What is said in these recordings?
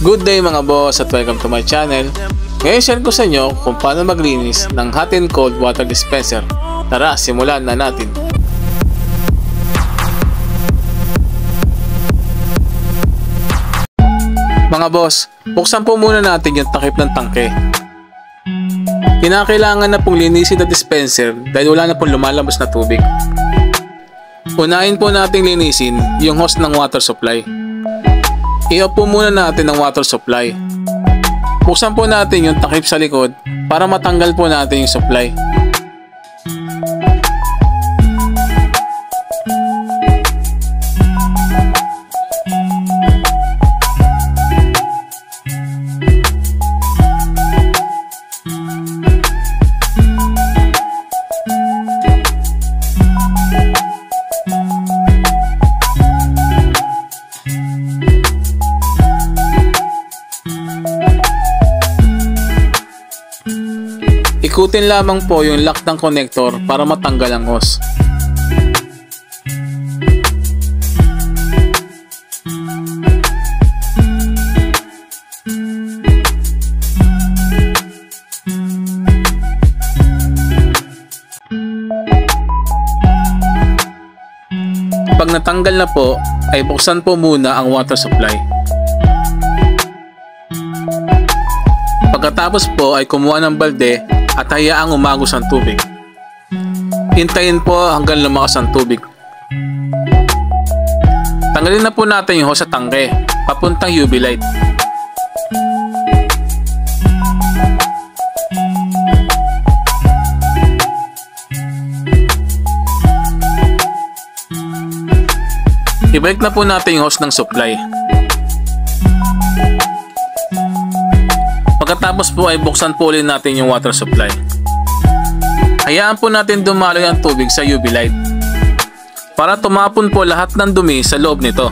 Good day mga boss at welcome to my channel. Ngayon share ko sa inyo kung paano maglinis ng hot and cold water dispenser. Tara, simulan na natin. Mga boss, buksan po muna natin yung takip ng tangke. Kinakailangan na pong linisin na dispenser dahil wala na pong lumalabas na tubig. Unahin po natin linisin yung hose ng water supply. I-off po muna natin ang water supply. Buksan po natin yung takip sa likod para matanggal po natin yung supply. Ikutin lamang po yung lock ng connector para matanggal ang hose. Pag natanggal na po, ay buksan po muna ang water supply. Pagkatapos po ay kumuha ng balde at hayaang umagos ang tubig. Hintayin po hanggang lumakas ang tubig. Tanggalin na po natin yung hose sa tangke papuntang UV light. Ibalik na po natin yung hose ng supply. Pagkatapos po ay buksan po ulit natin yung water supply. Hayaan po natin dumaloy ang tubig sa UV light para tumapon po lahat ng dumi sa loob nito.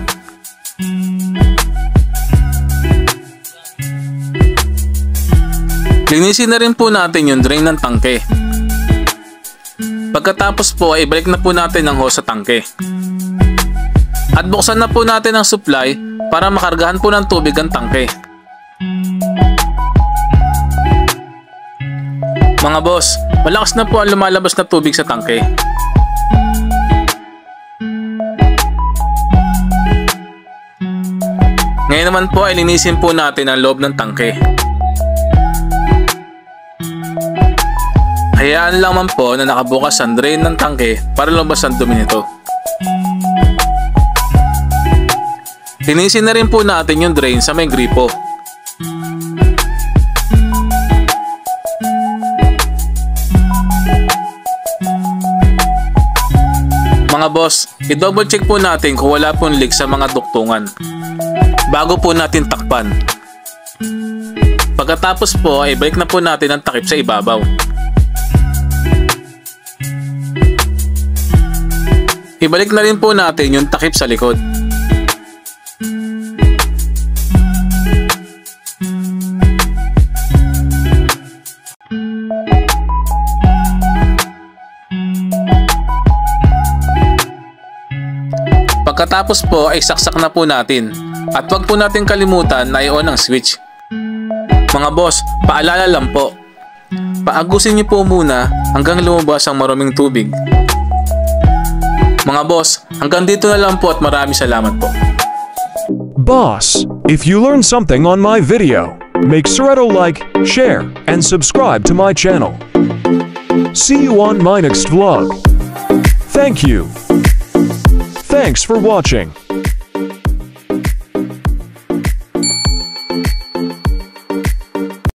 Linisin na rin po natin yung drain ng tangke. Pagkatapos po ay ibalik na po natin ang hose sa tangke. At buksan na po natin ang supply para makargahan po ng tubig ang tangke. Mga boss, malakas na po ang lumalabas na tubig sa tangke. Ngayon naman po ay linisin po natin ang loob ng tangke. Hayaan lamang po na nakabukas ang drain ng tangke para lumabas ang dumi nito. Linisin na rin po natin yung drain sa may gripo. Mga boss, i-double check po natin kung wala pong leak sa mga duktungan bago po natin takpan. Pagkatapos po ay balik na po natin ang takip sa ibabaw. Ibalik na rin po natin yung takip sa likod. Pagkatapos po ay saksak na po natin at wag po natin kalimutan na i-on ang switch. Mga boss, paalala lang po, paagusin niyo po muna hanggang lumabas ang maruming tubig. Mga boss, hanggang dito na lang po at maraming salamat po. Boss, if you learned something on my video, make sure to like, share, and subscribe to my channel. See you on my next vlog. Thank you. Thanks for watching.